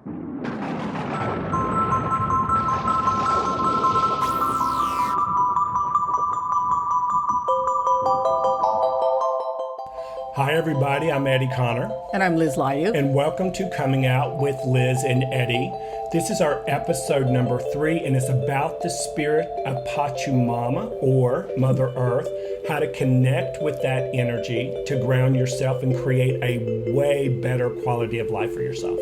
Hi, everybody. I'm Eddie Connor. And I'm Liz Layu. And welcome to Coming Out with Liz and Eddie. This is our episode number 3, and it's about the spirit of Pachamama, or Mother Earth, how to connect with that energy to ground yourself and create a way better quality of life for yourself.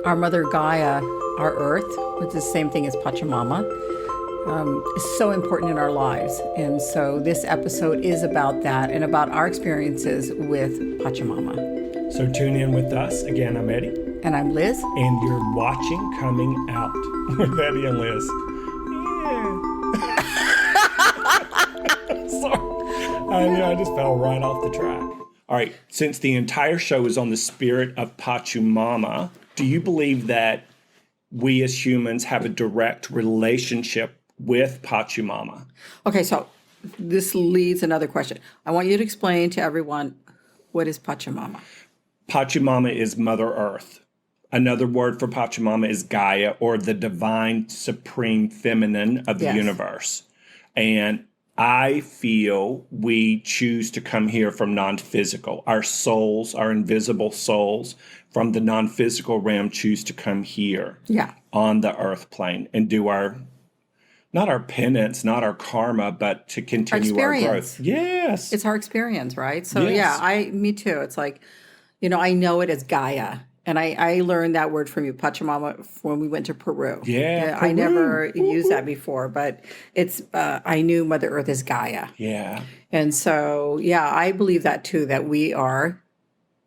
Our Mother Gaia, our Earth, which is the same thing as Pachamama, is so important in our lives. And so this episode is about that and about our experiences with Pachamama. So tune in with us. Again, I'm Eddie. And I'm Liz. And you're watching Coming Out with Eddie and Liz. Yeah. Sorry. I know, I just fell right off the track. All right. Since the entire show is on the spirit of Pachamama, do you believe that we as humans have a direct relationship with Pachamama? Okay, so this leads another question. I want you to explain to everyone, what is Pachamama? Pachamama is Mother Earth. Another word for Pachamama is Gaia, or the divine supreme feminine of the universe. And I feel we choose to come here from non-physical. Our souls, our invisible souls from the non-physical realm choose to come here on the earth plane and do not our penance, not our karma, but to continue our growth. Yes. It's our experience, right? So me too. It's like, I know it as Gaia. And I learned that word from you, Pachamama, when we went to Peru. Yeah, Peru. I never used that before, but I knew Mother Earth is Gaia. Yeah. And so, I believe that too, that we are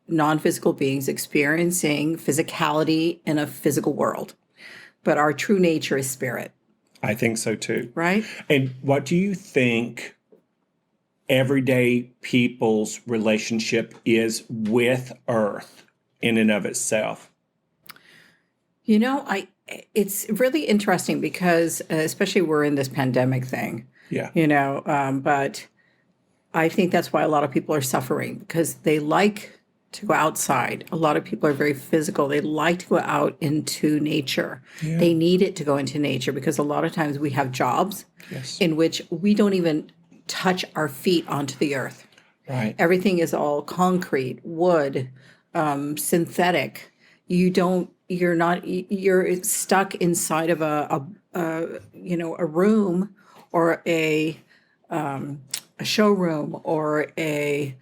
non-physical beings experiencing physicality in a physical world. But our true nature is spirit. I think so too. Right? And what do you think everyday people's relationship is with Earth in and of itself? It's really interesting because especially we're in this pandemic thing. Yeah. But I think that's why a lot of people are suffering, because they like to go outside. A lot of people are very physical. They like to go out into nature. Yeah. They need it to go into nature because a lot of times we have jobs in which we don't even touch our feet onto the earth. Right. Everything is all concrete, wood, synthetic. You're stuck inside of a room or a showroom or a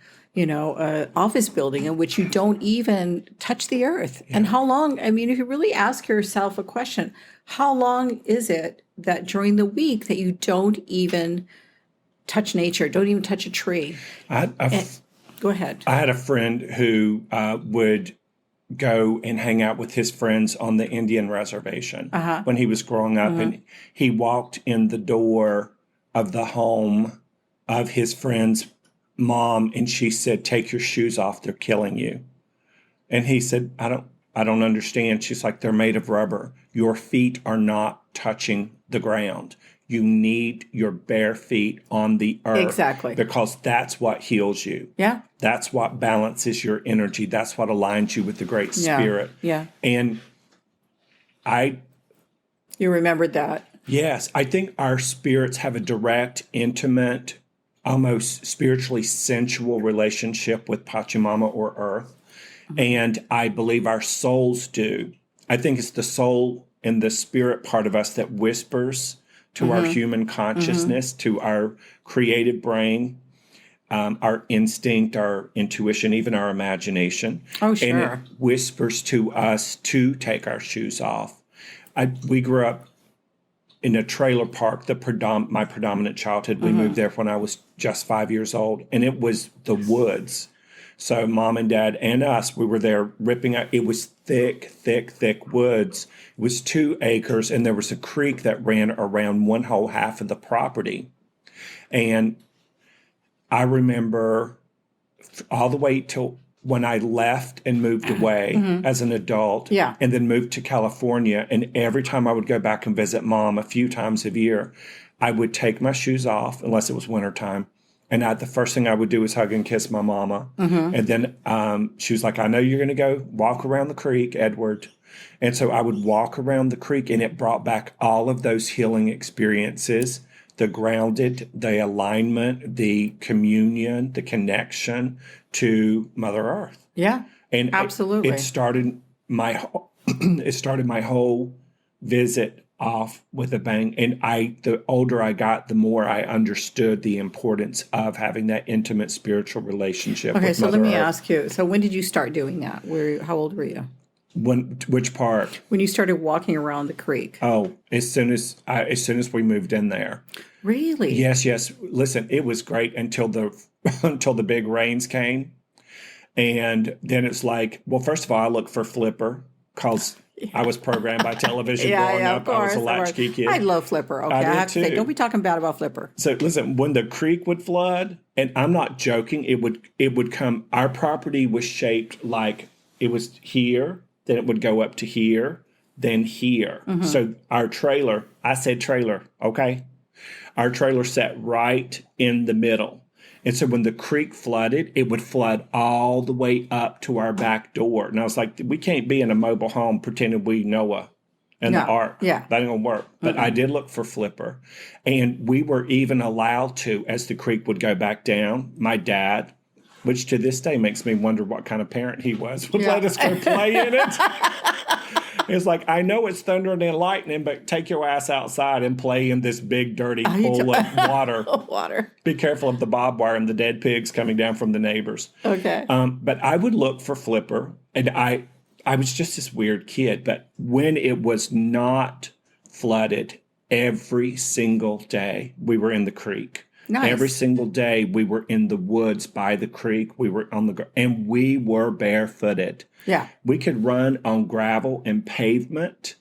office building in which you don't even touch the earth. Yeah. And how long, if you really ask yourself a question, how long is it that during the week that you don't even touch nature, don't even touch a tree? Go ahead. I had a friend who would go and hang out with his friends on the Indian reservation when he was growing up. And he walked in the door of the home of his friend's mom, and she said, "Take your shoes off, they're killing you." And he said, I don't understand. She's like, "They're made of rubber. Your feet are not touching the ground. You need your bare feet on the earth." Exactly. Because that's what heals you. Yeah. That's what balances your energy. That's what aligns you with the Great Spirit. Yeah. And you remembered that. Yes. I think our spirits have a direct, intimate, almost spiritually sensual relationship with Pachamama, or Earth. And I believe our souls do. I think it's the soul and the spirit part of us that whispers to our human consciousness, to our creative brain, our instinct, our intuition, even our imagination. Oh, sure. And it whispers to us to take our shoes off. We grew up in a trailer park, my predominant childhood. We moved there when I was just 5 years old, and it was the woods. So mom and dad and us, we were there ripping out. It was thick, thick, thick woods. It was 2 acres, and there was a creek that ran around one whole half of the property. And I remember all the way till when I left and moved away as an adult, and then moved to California. And every time I would go back and visit mom a few times a year, I would take my shoes off, unless it was wintertime. And the first thing I would do was hug and kiss my mama. And then she was like, "I know you're going to go walk around the creek, Edward." And so I would walk around the creek, and it brought back all of those healing experiences, the grounded, the alignment, the communion, the connection to Mother Earth. Yeah. And Absolutely. it started it started my whole visit off with a bang. And the older I got, the more I understood the importance of having that intimate spiritual relationship Okay, with so Mother let me Earth. ask you. So when did you start doing that? How old were you? Which part? When you started walking around the creek. Oh, as soon as we moved in there. Really? Yes. Listen, it was great until the big rains came. And then it's like, well, first of all, I look for Flipper because I was programmed by television growing up. Of course. I was a latchkey kid. I love Flipper. Okay, I did have to say, too. don't be talking bad about Flipper. So listen, when the creek would flood, and I'm not joking, it would come. Our property was shaped like it was here, then it would go up to here, then here. Mm-hmm. So our trailer, I said trailer, okay? Our trailer sat right in the middle. And so when the creek flooded, it would flood all the way up to our back door. And I was like, we can't be in a mobile home pretending we Noah and the ark. Yeah. That ain't going to work. But I did look for Flipper. And we were even allowed to, as the creek would go back down, my dad, which to this day makes me wonder what kind of parent he was, would let us go play in it. It's like, I know it's thundering and lightning, but take your ass outside and play in this big, dirty pool of water. Water. Be careful of the barbed wire and the dead pigs coming down from the neighbors. Okay. But I would look for Flipper, and I was just this weird kid. But when it was not flooded, every single day we were in the creek. Nice. Every single day we were in the woods by the creek. We were and we were barefooted. Yeah. We could run on gravel and pavement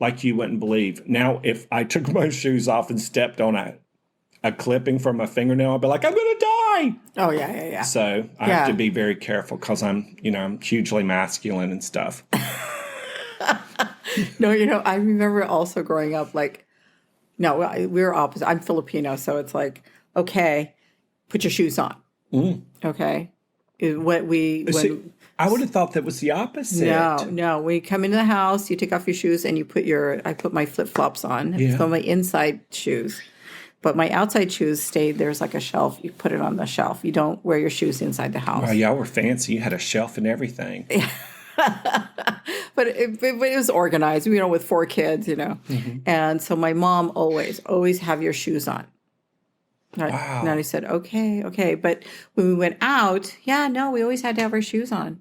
like you wouldn't believe. Now, if I took my shoes off and stepped on a clipping from a fingernail, I'd be like, I'm going to die. Oh, yeah. So I have to be very careful because I'm hugely masculine and stuff. No, I remember also growing up, we were opposite. I'm Filipino, so it's like, okay, put your shoes on. Okay. I would have thought that was the opposite. No. When you come into the house, you take off your shoes and I put my flip-flops on. Yeah. So my inside shoes. But my outside shoes stayed, there's like a shelf. You put it on the shelf. You don't wear your shoes inside the house. Wow, y'all were fancy. You had a shelf and everything. But it was organized, with 4 kids, Mm-hmm. And so my mom always have your shoes on. Wow. And I said, okay. But when we went out, we always had to have our shoes on.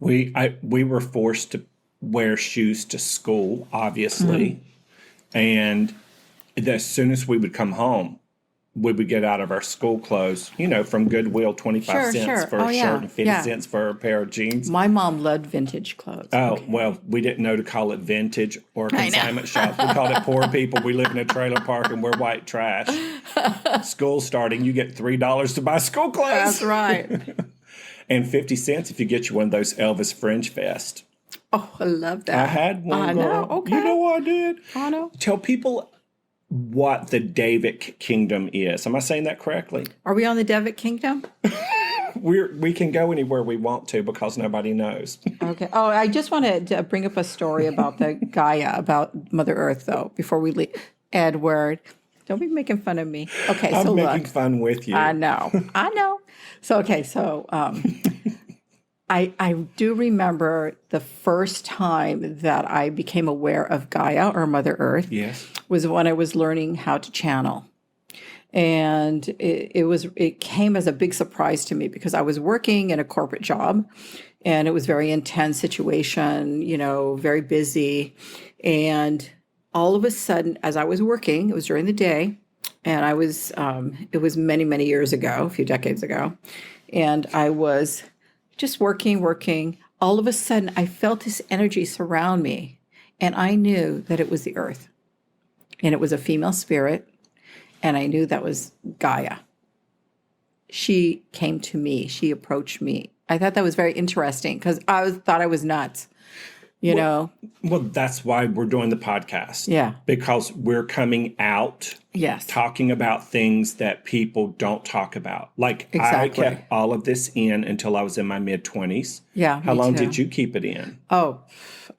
We were forced to wear shoes to school, obviously. And as soon as we would come home, we would get out of our school clothes, from Goodwill, 25 cents for a shirt and 50 cents for a pair of jeans. My mom loved vintage clothes. Oh, well, we didn't know to call it vintage or consignment shop. We called it poor people. We live in a trailer park and we're white trash. School starting, you get $3 to buy school clothes. That's right. And 50 cents if you get you one of those Elvis Fringe vests. Oh, I love that. I had one. I know. Okay. You know I did. I know. Tell people what the Davic Kingdom is. Am I saying that correctly? Are we on the Davic Kingdom? We can go anywhere we want to because nobody knows. Okay. Oh, I just want to bring up a story about the Gaia, about Mother Earth, though, before we leave. Edward, don't be making fun of me. Okay, I'm so making fun with you. I know. So, I do remember the first time that I became aware of Gaia or Mother Earth. Yes. Was when I was learning how to channel. And it came as a big surprise to me because I was working in a corporate job and it was a very intense situation, very busy. And all of a sudden, as I was working, it was during the day, and it was many, many years ago, a few decades ago, and I was just working. All of a sudden, I felt this energy surround me, and I knew that it was the earth. And it was a female spirit, and I knew that was Gaia. She came to me. She approached me. I thought that was very interesting because I thought I was nuts, you know. Well, that's why we're doing the podcast. Yeah. Because we're coming out talking about things that people don't talk about. Like, Exactly. I kept all of this in until I was in my mid-20s. Yeah, How me long too. did you keep it in? Oh,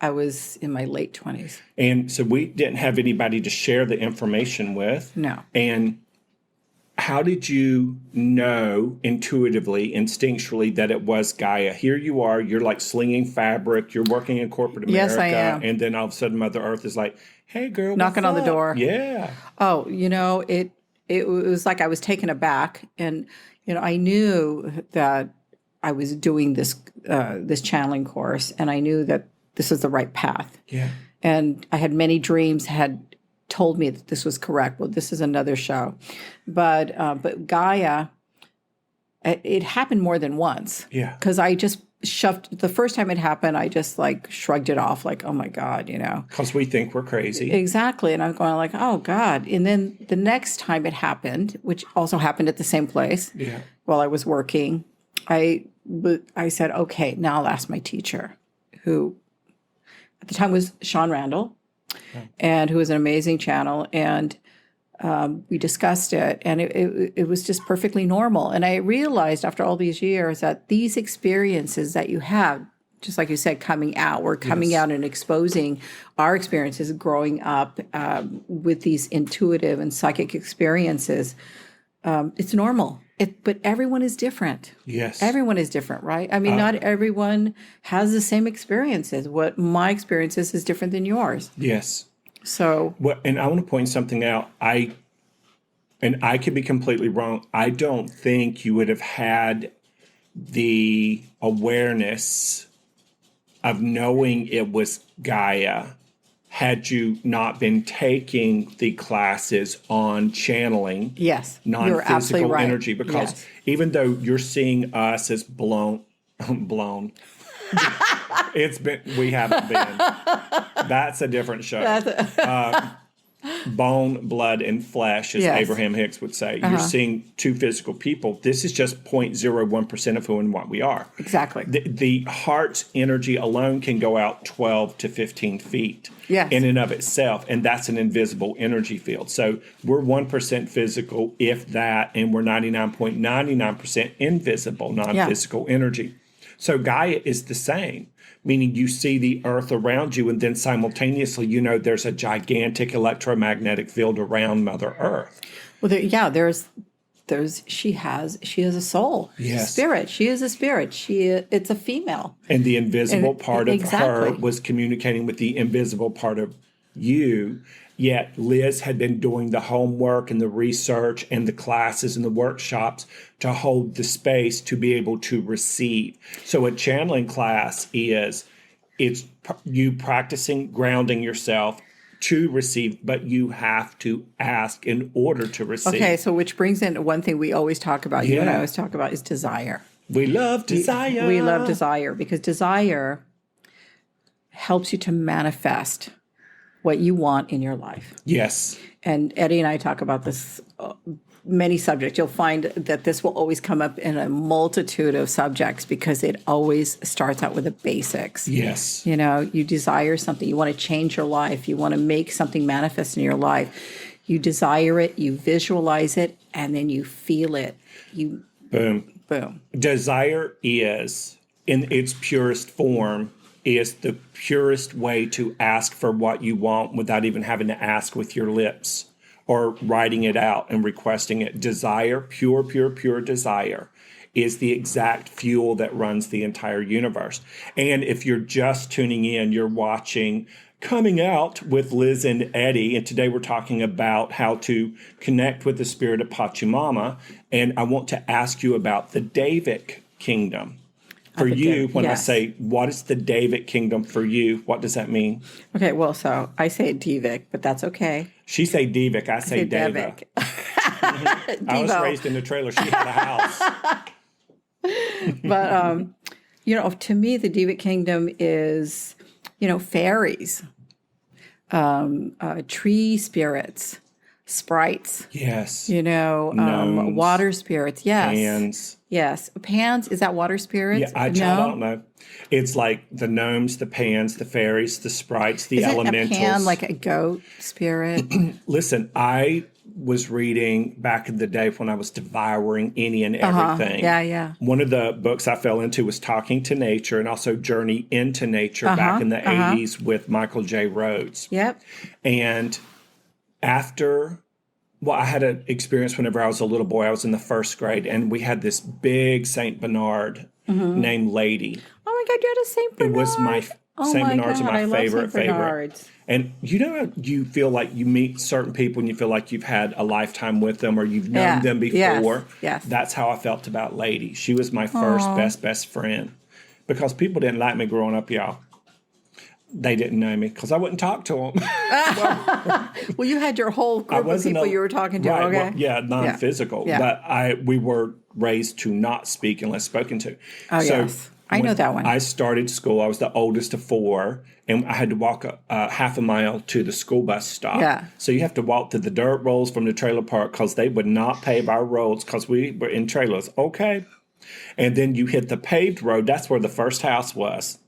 I was in my late 20s. And so we didn't have anybody to share the information with. No. And how did you know intuitively, instinctually that it was Gaia? Here you are, you're like slinging fabric, you're working in corporate America. Yes, I am. And then all of a sudden Mother Earth is like, hey, girl, knocking on the door. Yeah. Oh, it was like I was taken aback. And, I knew that I was doing this channeling course, and I knew that this is the right path. Yeah. And I had many dreams had told me that this was correct. Well, this is another show. But Gaia, it happened more than once. Yeah. Because I just the first time it happened, I just like shrugged it off like, oh my God, Because we think we're crazy. Exactly. And I'm going like, oh God. And then the next time it happened, which also happened at the same place while I was working, I said, okay, now I'll ask my teacher, who at the time was Sean Randall, and who was an amazing channel. And we discussed it, and it was just perfectly normal. And I realized after all these years that these experiences that you have, just like you said, coming out, we're coming out and exposing our experiences growing up with these intuitive and psychic experiences. It's normal. But everyone is different. Yes. Everyone is different, right? I mean, not everyone has the same experiences. What my experiences is different than yours. Yes. So. Well, and I want to point something out. I could be completely wrong. I don't think you would have had the awareness of knowing it was Gaia had you not been taking the classes on channeling non-physical energy. Because even though you're seeing us as blown, we haven't been. That's a different show. Bone, blood, and flesh, as Abraham Hicks would say. You're seeing two physical people. This is just 0.01% of who and what we are. Exactly. The heart's energy alone can go out 12 to 15 feet in and of itself, and that's an invisible energy field. So we're 1% physical, if that, and we're 99.99% invisible, non-physical energy. So Gaia is the same, meaning you see the earth around you, and then simultaneously, there's a gigantic electromagnetic field around Mother Earth. Well, she has a soul, spirit. She is a spirit. It's a female. And the invisible part of her was communicating with the invisible part of you. Yet Liz had been doing the homework and the research and the classes and the workshops to hold the space to be able to receive. So a channeling class it's you practicing grounding yourself to receive, but you have to ask in order to receive. Okay, so which brings in one thing we always talk about, you and I always talk about, is desire. We love desire. We love desire because desire helps you to manifest what you want in your life. Yes. And Eddie and I talk about this many subjects. You'll find that this will always come up in a multitude of subjects because it always starts out with the basics. Yes. You desire something. You want to change your life. You want to make something manifest in your life. You desire it, you visualize it, and then you feel it. Boom. Desire is, in its purest form, is the purest way to ask for what you want without even having to ask with your lips or writing it out and requesting it. Desire, pure desire, is the exact fuel that runs the entire universe. And if you're just tuning in, you're watching Coming Out with Liz and Eddie, and today we're talking about how to connect with the spirit of Pachamama, and I want to ask you about the Davic kingdom. For you, when I say, what is the Davic kingdom for you, what does that mean? Okay, well, so I say Divic, but that's okay. She say Divic, I say Deva. I was raised in a trailer. She had a house. But, to me, the Divic kingdom is, fairies, tree spirits, sprites. Yes. Gnomes, water spirits. Yes. Pans. Yes. Pans, is that water spirits? Yeah, I don't know. It's like the gnomes, the pans, the fairies, the sprites, the elementals. Isn't a pan like a goat spirit? Listen, I was reading back in the day when I was devouring any and everything. Yeah. One of the books I fell into was Talking to Nature, and also Journey into Nature back in the 80s with Michael J. Rhodes. Yep. And I had an experience whenever I was a little boy. I was in the first grade, and we had this big Saint Bernard named Lady. Oh my God, you had a Saint Bernard. It was Saint Bernards are my favorite. And you feel like you meet certain people and you feel like you've had a lifetime with them or you've known them before. Yes. That's how I felt about Lady. She was my first best friend. Because people didn't like me growing up, y'all. They didn't know me because I wouldn't talk to them. Well, you had your whole group of people you were talking to. Right, okay. Well, non-physical. Yeah. But we were raised to not speak unless spoken to. Oh, yes. I know that one. I started school. I was the oldest of 4, and I had to walk half a mile to the school bus stop. Yeah. So you have to walk to the dirt roads from the trailer park because they would not pave our roads because we were in trailers. Okay. And then you hit the paved road. That's where the first house was.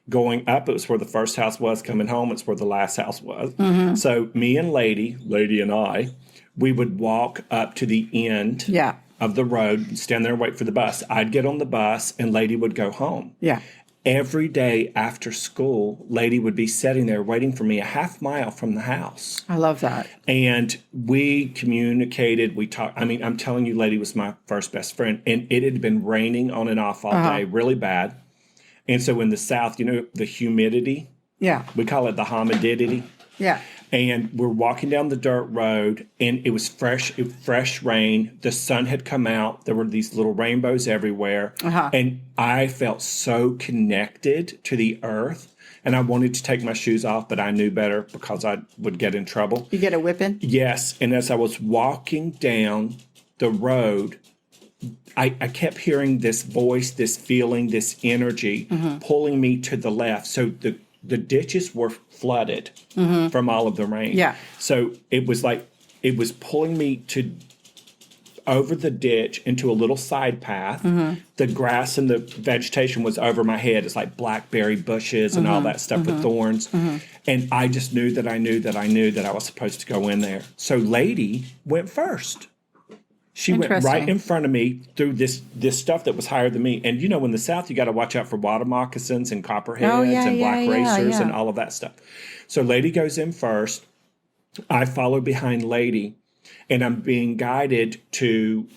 Going up, it was where the first house was. Coming home, it's where the last house was. Mm-hmm. So me and Lady and I, we would walk up to the end of the road, stand there and wait for the bus. I'd get on the bus, and Lady would go home. Yeah. Every day after school, Lady would be sitting there waiting for me a half mile from the house. I love that. And we communicated, we talked. I mean, I'm telling you, Lady was my first best friend. And it had been raining on and off all day, really bad. And so in the South, the humidity. Yeah. We call it the humidity. Yeah. And we're walking down the dirt road, and it was fresh rain. The sun had come out. There were these little rainbows everywhere. And I felt so connected to the earth. And I wanted to take my shoes off, but I knew better because I would get in trouble. You get a whipping? Yes. And as I was walking down the road, I kept hearing this voice, this feeling, this energy pulling me to the left. So the ditches were flooded from all of the rain. Yeah. So it was like it was pulling me over the ditch into a little side path. The grass and the vegetation was over my head. It's like blackberry bushes and all that stuff with thorns. And I just knew that I was supposed to go in there. So Lady went first. She went right in front of me through this stuff that was higher than me. And in the South, you got to watch out for water moccasins and copperheads and black racers and all of that stuff. So Lady goes in first. I follow behind Lady, and I'm being guided to,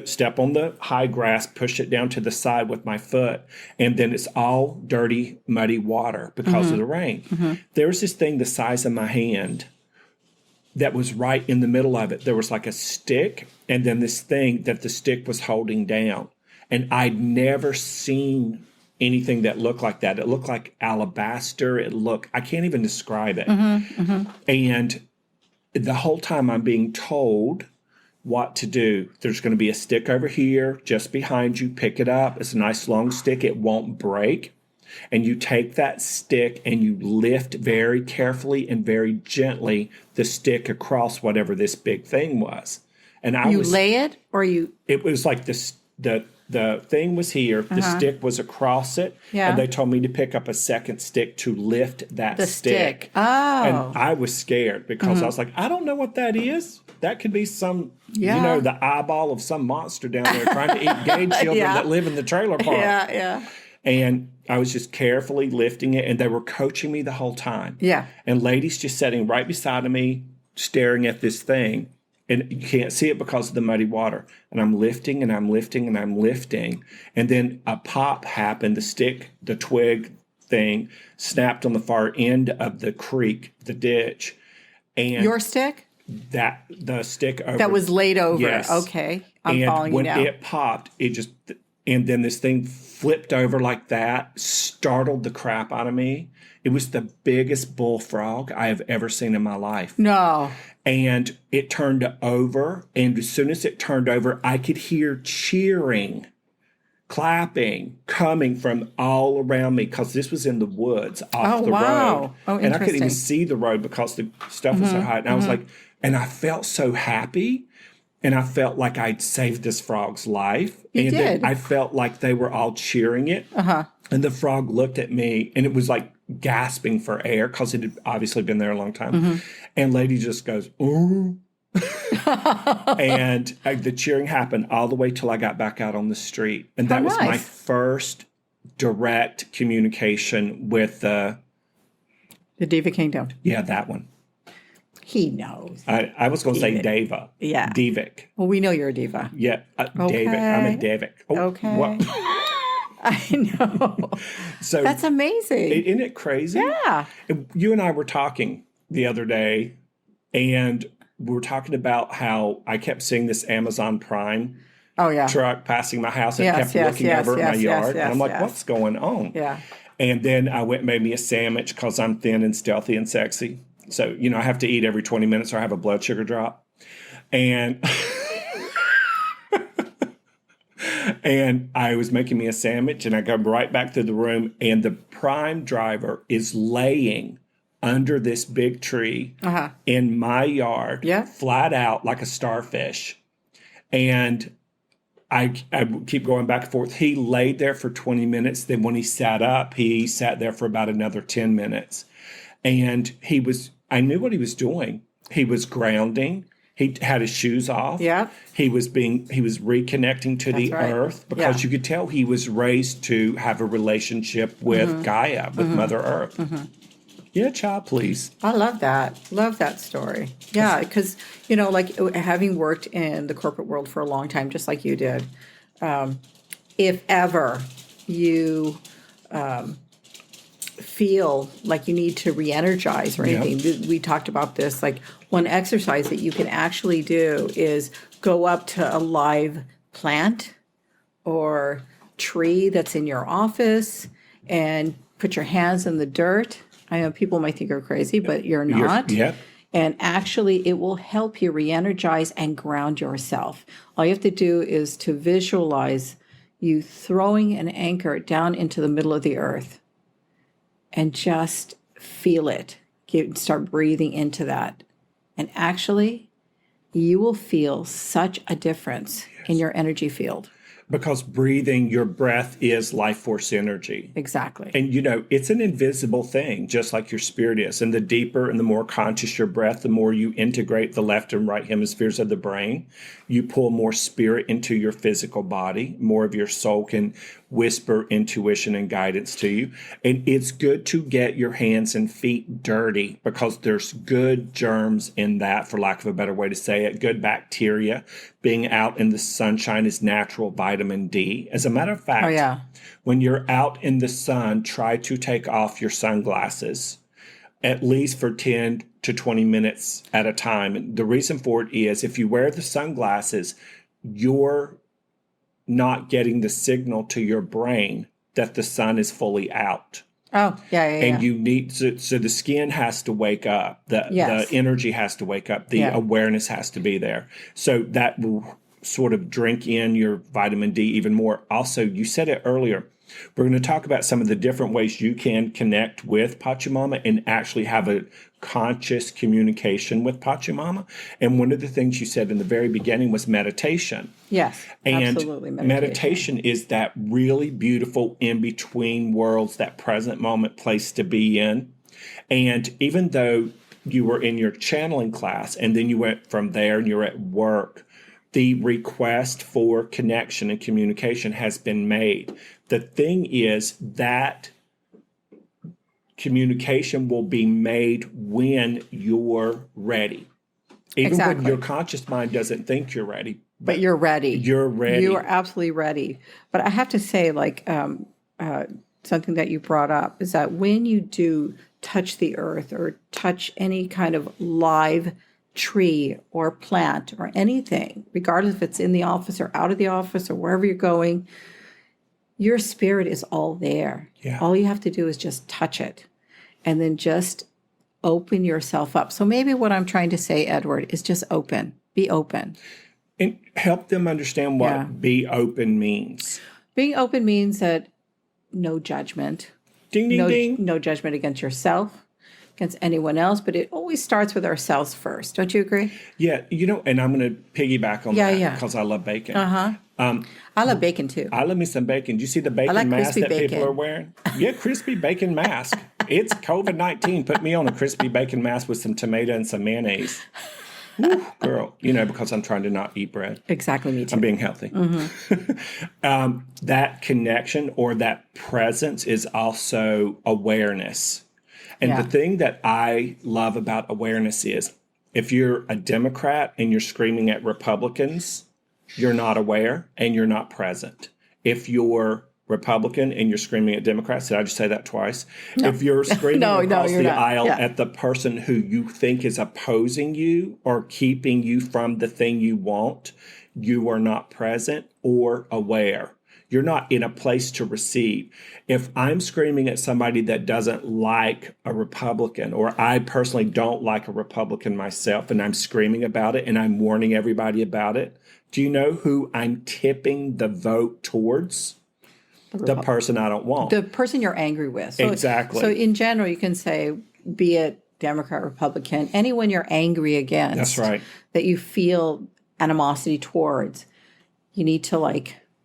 step on the high grass, push it down to the side with my foot. And then it's all dirty, muddy water because of the rain. There's this thing the size of my hand that was right in the middle of it. There was like a stick, and then this thing that the stick was holding down. And I'd never seen anything that looked like that. It looked like alabaster. I can't even describe it. And the whole time I'm being told what to do. There's going to be a stick over here just behind you. Pick it up. It's a nice long stick. It won't break. And you take that stick and you lift very carefully and very gently the stick across whatever this big thing was. And you lay it, or you? It was like this. The thing was here. The stick was across it. Yeah. And they told me to pick up a second stick to lift that stick. Oh. And I was scared because I was like, I don't know what that is. That could be some, the eyeball of some monster down there trying to eat gay children that live in the trailer park. Yeah. And I was just carefully lifting it, and they were coaching me the whole time. Yeah. And Lady's just sitting right beside of me, staring at this thing. And you can't see it because of the muddy water. And I'm lifting, and I'm lifting, and I'm lifting. And then a pop happened. The twig thing snapped on the far end of the creek, the ditch. And your stick? The stick over. That was laid over. Yes. Okay. I'm following you now. And when it popped, and then this thing flipped over like that, startled the crap out of me. It was the biggest bullfrog I have ever seen in my life. No. And it turned over, and as soon as it turned over, I could hear cheering, clapping, coming from all around me, because this was in the woods off the road. Oh, and I couldn't even see the road because the stuff was so high. And I was like, and I felt so happy. And I felt like I'd saved this frog's life. You did. Then I felt like they were all cheering it. And the frog looked at me, and it was like gasping for air because it had obviously been there a long time. And lady just goes, "Ooh." And the cheering happened all the way till I got back out on the street. And that was my first direct communication with the Diva Kingdom. Yeah, that one. He knows. I was going to say Deva. Yeah. Divic. Well, we know you're a diva. Yeah, Davic. I'm a Davic. Oh, okay. What? I know. So that's amazing. Isn't it crazy? Yeah. You and I were talking the other day, and we were talking about how I kept seeing this Amazon Prime truck passing my house and kept looking over at my yard. And I'm like, what's going on? Yeah. And then I went and made me a sandwich because I'm thin and stealthy and sexy. So, I have to eat every 20 minutes or I have a blood sugar drop. And and I was making me a sandwich, and I come right back to the room, and the Prime driver is laying under this big tree in my yard, flat out like a starfish. And I keep going back and forth. He laid there for 20 minutes. Then when he sat up, he sat there for about another 10 minutes. And I knew what he was doing. He was grounding. He had his shoes off. Yeah. He was reconnecting to the earth because you could tell he was raised to have a relationship with Gaia, with Mother Earth. Yeah, child, please. I love that. Love that story. Yeah, because, like having worked in the corporate world for a long time, just like you did, if ever you feel like you need to re-energize or anything, we talked about this, like one exercise that you can actually do is go up to a live plant or tree that's in your office and put your hands in the dirt. I know people might think you're crazy, but you're not. And actually, it will help you re-energize and ground yourself. All you have to do is to visualize you throwing an anchor down into the middle of the earth and just feel it. Start breathing into that. And actually, you will feel such a difference in your energy field. Because breathing, your breath is life force energy. Exactly. And, it's an invisible thing, just like your spirit is. And the deeper and the more conscious your breath, the more you integrate the left and right hemispheres of the brain. You pull more spirit into your physical body. More of your soul can whisper intuition and guidance to you. And it's good to get your hands and feet dirty because there's good germs in that, for lack of a better way to say it, good bacteria. Being out in the sunshine is natural vitamin D. As a matter of fact, when you're out in the sun, try to take off your sunglasses at least for 10 to 20 minutes at a time. And the reason for it is if you wear the sunglasses, you're not getting the signal to your brain that the sun is fully out. Oh, And you need, so the skin has to wake up. The energy has to wake up. The awareness has to be there. So that will sort of drink in your vitamin D even more. Also, you said it earlier, we're going to talk about some of the different ways you can connect with Pachamama and actually have a conscious communication with Pachamama. And one of the things you said in the very beginning was meditation. Yes, and absolutely. Meditation is that really beautiful in-between worlds, that present moment place to be in. And even though you were in your channeling class and then you went from there and you're at work, the request for connection and communication has been made. The thing is that communication will be made when you're ready. Even when your conscious mind doesn't think you're ready. But you're ready. You're ready. You are absolutely ready. But I have to say, something that you brought up is that when you do touch the earth or touch any kind of live tree or plant or anything, regardless if it's in the office or out of the office or wherever you're going, your spirit is all there. Yeah. All you have to do is just touch it and then just open yourself up. So maybe what I'm trying to say, Edward, is just open. Be open. And help them understand what be open means. Being open means that no judgment. Ding, ding, ding. No judgment against yourself. against anyone else, but it always starts with ourselves first. Don't you agree? Yeah, and I'm going to piggyback on that because I love bacon. I love bacon too. I love me some bacon. Do you see the bacon like mask crispy that bacon. people are wearing? Yeah, crispy bacon mask. It's COVID-19. Put me on a crispy bacon mask with some tomato and some mayonnaise. Woo, girl, because I'm trying to not eat bread. Exactly, me too. I'm being healthy. That connection or that presence is also awareness. And the thing that I love about awareness is if you're a Democrat and you're screaming at Republicans, you're not aware and you're not present. If you're Republican and you're screaming at Democrats, did I just say that twice? No. If you're screaming across the aisle at the person who you think is opposing you or keeping you from the thing you want, you are not present or aware. You're not in a place to receive. If I'm screaming at somebody that doesn't like a Republican, or I personally don't like a Republican myself, and I'm screaming about it and I'm warning everybody about it, do you know who I'm tipping the vote towards? The person I don't want. The person you're angry with. So, exactly. So in general, you can say, be it Democrat, Republican, anyone you're angry against. That's right. That you feel animosity towards, you need to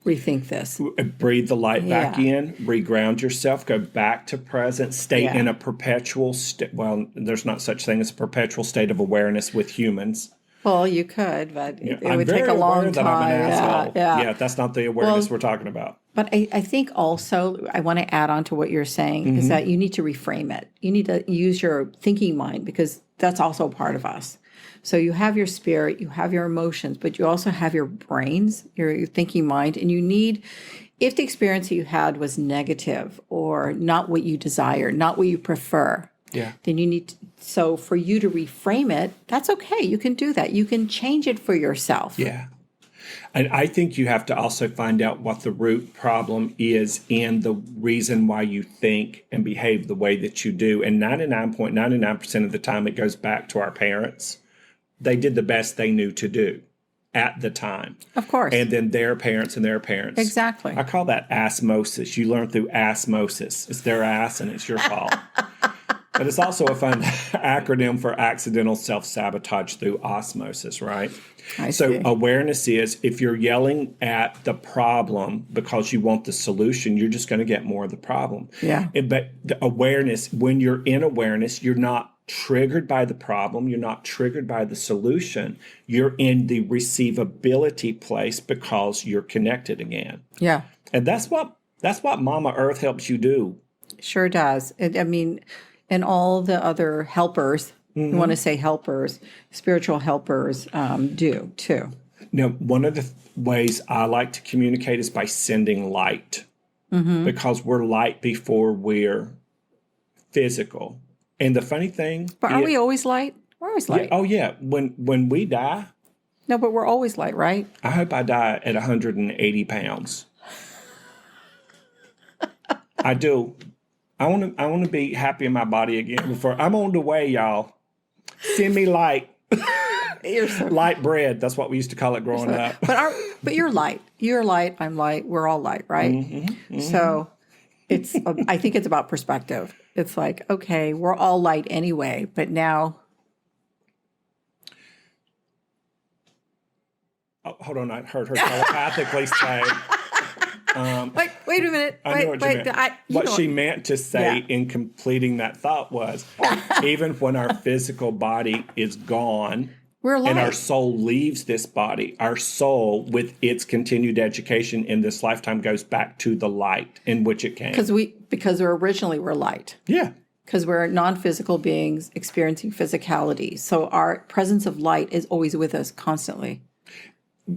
rethink this. Breathe the light back in, reground yourself, go back to present, stay in a perpetual state. Well, there's not such thing as a perpetual state of awareness with humans. Well, you could, but it would take a long time. That I'm an asshole. Yeah, that's not the awareness we're talking about. But I think also, I want to add on to what you're saying, is that you need to reframe it. You need to use your thinking mind, because that's also a part of us. So you have your spirit, you have your emotions, but you also have your brains, your thinking mind, and you need, if the experience that you had was negative or not what you desire, not what you prefer, then you need to, so for you to reframe it, that's okay. You can do that. You can change it for yourself. Yeah. And I think you have to also find out what the root problem is and the reason why you think and behave the way that you do. And 99.99% of the time, it goes back to our parents. They did the best they knew to do at the time. Of course. And then their parents and their parents. Exactly. I call that osmosis. You learn through osmosis. It's their ass and it's your fault. But it's also a fun acronym for accidental self-sabotage through osmosis, right? So awareness is, if you're yelling at the problem because you want the solution, you're just going to get more of the problem. Yeah. But the awareness, when you're in awareness, you're not triggered by the problem. You're not triggered by the solution. You're in the receivability place because you're connected again. Yeah. And that's what Mama Earth helps you do. Sure does. And all the other helpers, you want to say helpers, spiritual helpers do too. Now, one of the ways I like to communicate is by sending light, because we're light before we're physical. And the funny thing, but are we always light? We're always light. Yeah, oh yeah, when we die. No, but we're always light, right? I hope I die at 180 pounds. I do. I want to be happy in my body again. Before I'm on the way, y'all. Send me light. You're so light bread. That's what we used to call it growing up. But you're light. You're light. I'm light. We're all light, right? So it's. I think it's about perspective. It's like, okay, we're all light anyway, but now. Oh, hold on, I heard her telepathically say. Wait a minute. I know what you meant. What she meant to say in completing that thought was, even when our physical body is gone, we're light. And our soul leaves this body, our soul, with its continued education in this lifetime, goes back to the light in which it came. Because originally we're light. Yeah. Because we're non-physical beings experiencing physicality. So our presence of light is always with us constantly.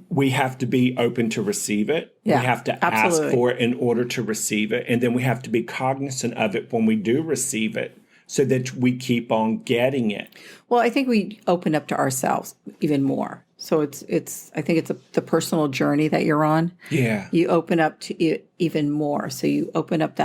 We have to be open to receive it. Yeah, we have to ask for it in order to receive it. And then we have to be cognizant of it when we do receive it so that we keep on getting it. Well, I think we open up to ourselves even more. So it's I think it's the personal journey that you're on. Yeah. You open up to it even more. So you open up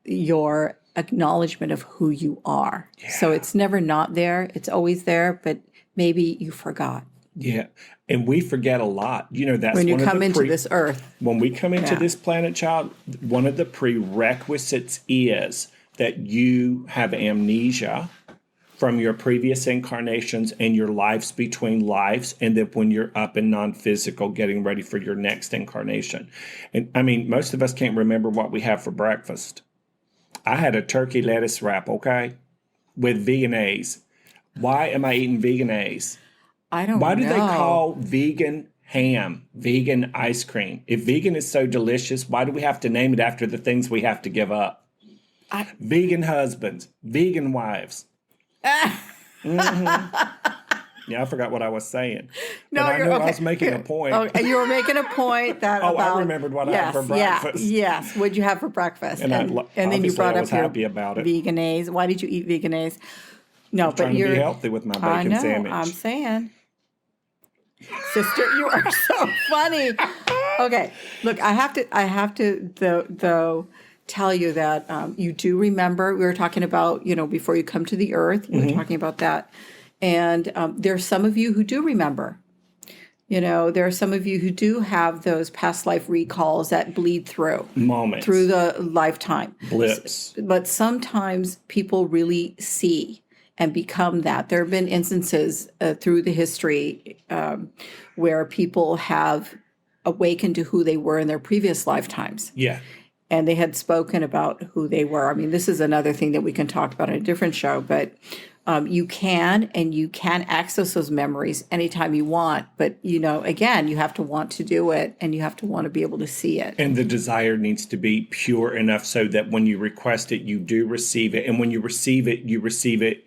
your acknowledgement of who you are. Yeah. So it's never not there. It's always there, but maybe you forgot. Yeah. And we forget a lot. That's when you come into this earth. When we come into this planet, child, one of the prerequisites is that you have amnesia from your previous incarnations and your lives between lives, and then when you're up in non-physical, getting ready for your next incarnation. And I mean, most of us can't remember what we have for breakfast. I had a turkey lettuce wrap, okay, with veganese. Why am I eating veganese? I don't know. Why do they call vegan ham, vegan ice cream? If vegan is so delicious, why do we have to name it after the things we have to give up? Vegan husbands, vegan wives. Yeah, I forgot what I was saying. No, but I knew I was making a point. Okay, you were making a point that. I remembered what I had for breakfast. Yes, what'd you have for breakfast? And then you brought up your happy about it. Veganese. Why did you eat veganese? No, but you're trying to be healthy with my bacon sandwich. I'm saying, sister, you are so funny. Okay, look, I have to though tell you that you do remember we were talking about before you come to the earth. We were talking about that. And there's some of you who do remember. There are some of you who do have those past life recalls that bleed through. Moments. Through the lifetime. Blips. But sometimes people really see and become that. There have been instances through the history where people have awakened to who they were in their previous lifetimes. Yeah. And they had spoken about who they were. I mean, this is another thing that we can talk about in a different show, but you can access those memories anytime you want. But, again, you have to want to do it and you have to want to be able to see it. And the desire needs to be pure enough so that when you request it, you do receive it. And when you receive it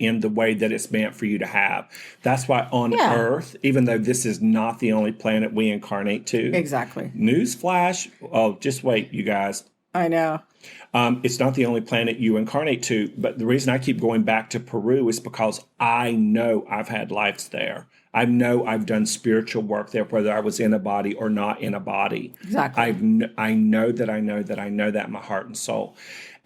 in the way that it's meant for you to have. That's why on Earth, even though this is not the only planet we incarnate to. Exactly. Newsflash. Oh, just wait, you guys. I know. It's not the only planet you incarnate to, but the reason I keep going back to Peru is because I know I've had lives there. I know I've done spiritual work there, whether I was in a body or not in a body. Exactly. I know that in my heart and soul.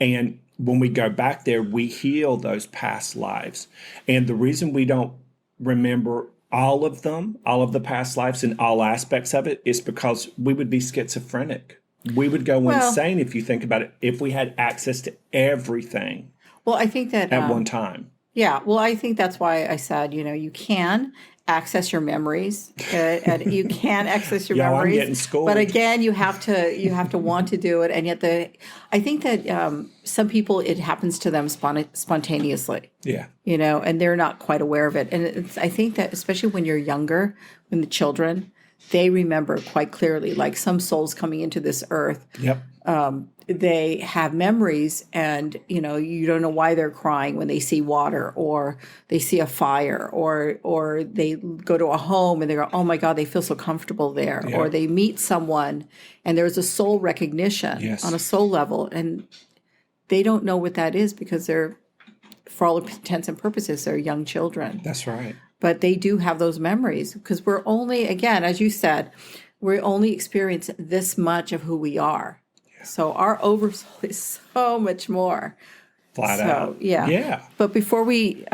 And when we go back there, we heal those past lives. And the reason we don't remember all of them, all of the past lives and all aspects of it, is because we would be schizophrenic. We would go insane if you think about it, if we had access to everything. Well, I think that at one time. Yeah. Well, I think that's why I said, you can access your memories. And you can access your memories. I'm getting schooled. But again, you have to want to do it. And yet I think that some people, it happens to them spontaneously. Yeah. And they're not quite aware of it. And I think that especially when you're younger, when the children, they remember quite clearly, like some souls coming into this earth. Yep. They have memories and, you don't know why they're crying when they see water or they see a fire or they go to a home and they go, oh my God, they feel so comfortable there. Yep. Or they meet someone and there's a soul recognition on a soul level. And they don't know what that is because they're, for all intents and purposes, they're young children. That's right. But they do have those memories because we're only, again, as you said, we only experience this much of who we are. Yeah. So our oversoul is so much more. Flat out. Yeah. Yeah. But before we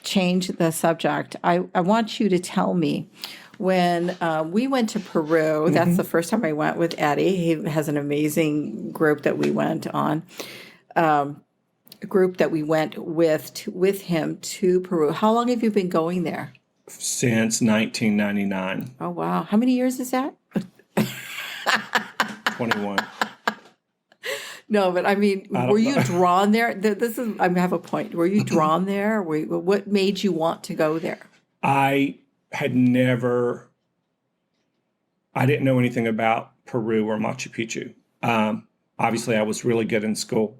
change the subject, I want you to tell me when we went to Peru, that's the first time I went with Eddie. He has an amazing group that we went on. A group that we went with him to Peru. How long have you been going there? Since 1999. Oh, wow. How many years is that? 21. No, but I mean, were you drawn there? I have a point. Were you drawn there? What made you want to go there? I didn't know anything about Peru or Machu Picchu. Obviously, I was really good in school.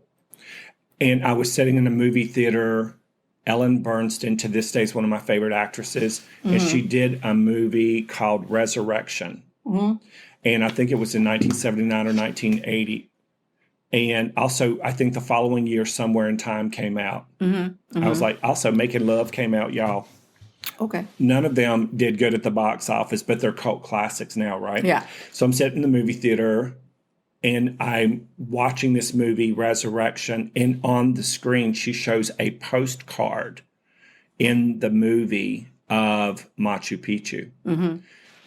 And I was sitting in a movie theater. Ellen Bernstein, to this day, is one of my favorite actresses. And she did a movie called Resurrection. And I think it was in 1979 or 1980. And also, I think the following year, Somewhere in Time came out. I was like, also, Making Love came out, y'all. Okay. None of them did good at the box office, but they're cult classics now, right? Yeah. So I'm sitting in the movie theater. And I'm watching this movie, Resurrection, and on the screen, she shows a postcard in the movie of Machu Picchu.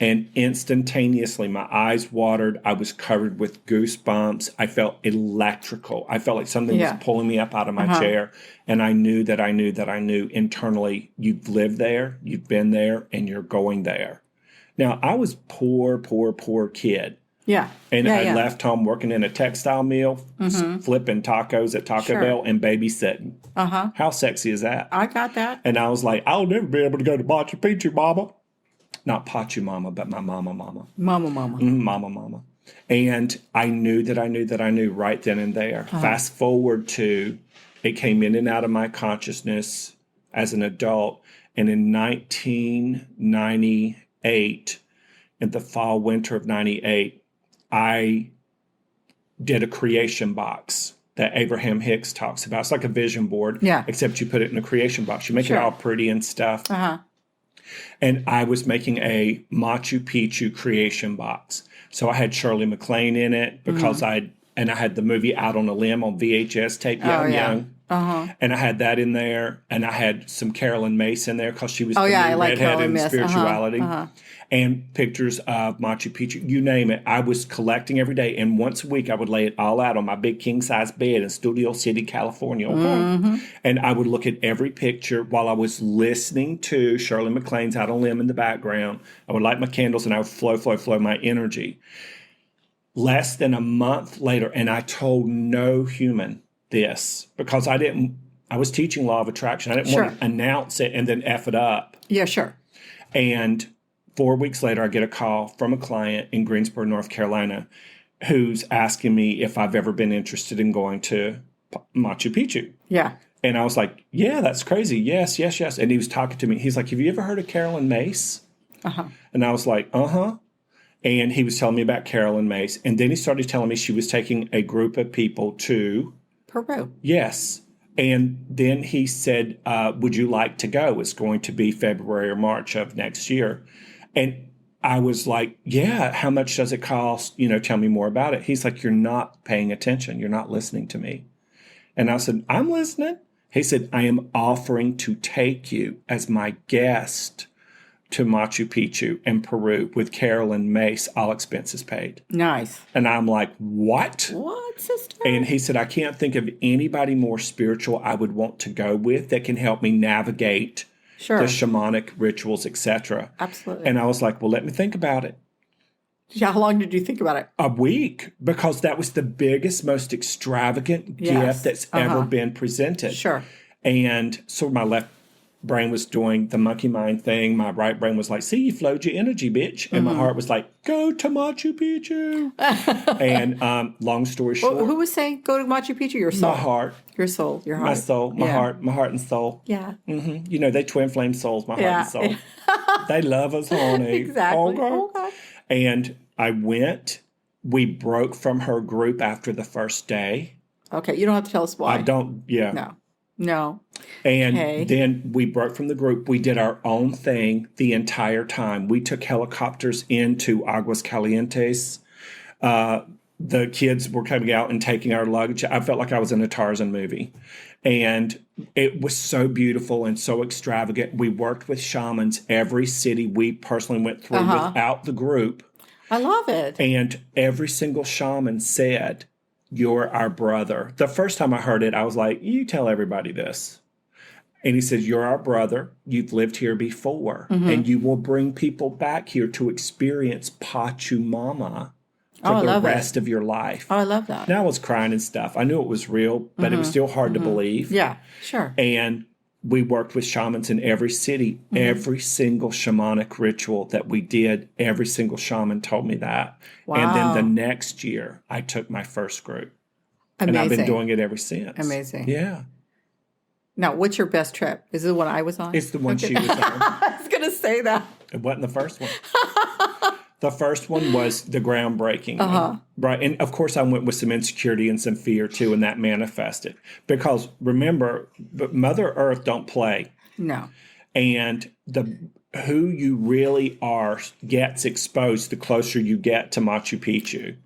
And instantaneously, my eyes watered. I was covered with goosebumps. I felt electrical. I felt like something was pulling me up out of my chair. And I knew that I knew internally, you've lived there, you've been there, and you're going there. Now, I was poor kid. Yeah. And I left home working in a textile mill, flipping tacos at Taco Bell and babysitting. How sexy is that? I got that. And I was like, I'll never be able to go to Machu Picchu, Mama. Not Pachumama, but my mama. Mama. And I knew that I knew right then and there. Fast forward to, it came in and out of my consciousness as an adult. And in 1998, in the fall, winter of 98, I did a creation box that Abraham Hicks talks about. It's like a vision board, except you put it in a creation box. You make it all pretty and stuff. And I was making a Machu Picchu creation box. So I had Shirley MacLaine in it because I had the movie Out on a Limb on VHS tape, young. And I had that in there. And I had some Carolyn Mace in there because she was the new redhead in spirituality. And pictures of Machu Picchu, you name it. I was collecting every day. And once a week, I would lay it all out on my big king-size bed in Studio City, California. And I would look at every picture while I was listening to Shirley MacLaine's Out on a Limb in the background. I would light my candles and I would flow my energy. Less than a month later, and I told no human this because I was teaching law of attraction. I didn't want to announce it and then F it up. Yeah, sure. And 4 weeks later, I get a call from a client in Greensboro, North Carolina, who's asking me if I've ever been interested in going to Machu Picchu. Yeah. And I was like, yeah, that's crazy. Yes. And he was talking to me. He's like, have you ever heard of Carolyn Mace? And I was like, And he was telling me about Carolyn Mace. And then he started telling me she was taking a group of people to Peru. Yes. And then he said, would you like to go? It's going to be February or March of next year. And I was like, yeah, how much does it cost? Tell me more about it. He's like, you're not paying attention. You're not listening to me. And I said, I'm listening. He said, I am offering to take you as my guest to Machu Picchu and Peru with Carolyn Mace, all expenses paid. Nice. And I'm like, what? What, sister? And he said, I can't think of anybody more spiritual I would want to go with that can help me navigate the shamanic rituals, etc. Absolutely. And I was like, well, let me think about it. Yeah, how long did you think about it? A week, because that was the biggest, most extravagant gift that's ever been presented. Sure. And so my left brain was doing the monkey mind thing. My right brain was like, see, you flowed your energy, bitch. And my heart was like, go to Machu Picchu. And long story short. Well, who was saying go to Machu Picchu? Your soul. My heart. Your soul. Your heart. My soul. My heart and soul. Yeah. They twin flame souls, my heart and soul. They love us, honey. Exactly. Okay. And I went. We broke from her group after the first day. Okay. You don't have to tell us why. I don't. Yeah. No. And then we broke from the group. We did our own thing the entire time. We took helicopters into Aguas Calientes. The kids were coming out and taking our luggage. I felt like I was in a Tarzan movie. And it was so beautiful and so extravagant. We worked with shamans. Every city we personally went through without the group. I love it. And every single shaman said, you're our brother. The first time I heard it, I was like, you tell everybody this. And he says, you're our brother. You've lived here before. And you will bring people back here to experience Pachamama for the rest of your life. Oh, I love that. And I was crying and stuff. I knew it was real, but it was still hard to believe. Yeah, sure. And we worked with shamans in every city. Every single shamanic ritual that we did, every single shaman told me that. Wow. And then the next year, I took my first group. Amazing. And I've been doing it ever since. Amazing. Yeah. Now, what's your best trip? Is it the one I was on? It's the one she was on. I was going to say that. It wasn't the first one. The first one was the groundbreaking one. Right. And of course, I went with some insecurity and some fear too, and that manifested. Because remember, Mother Earth don't play. No. And who you really are gets exposed the closer you get to Machu Picchu.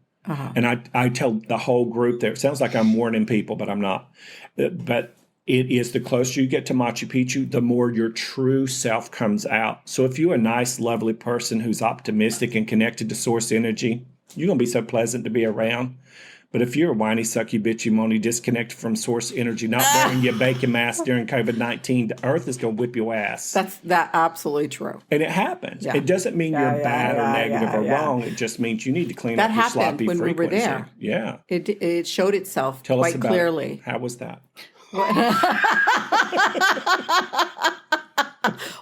And I tell the whole group there, it sounds like I'm warning people, but I'm not. But it is the closer you get to Machu Picchu, the more your true self comes out. So if you're a nice, lovely person who's optimistic and connected to source energy, you're going to be so pleasant to be around. But if you're a whiny, sucky, bitchy, moany, disconnected from source energy, not wearing your bacon mask during COVID-19, the earth is going to whip your ass. That's absolutely true. And it happens. Yeah. It doesn't mean you're bad or negative or wrong. It just means you need to clean up your sloppy when frequency. We were there. Yeah. It showed itself Tell quite us about clearly. It. How was that?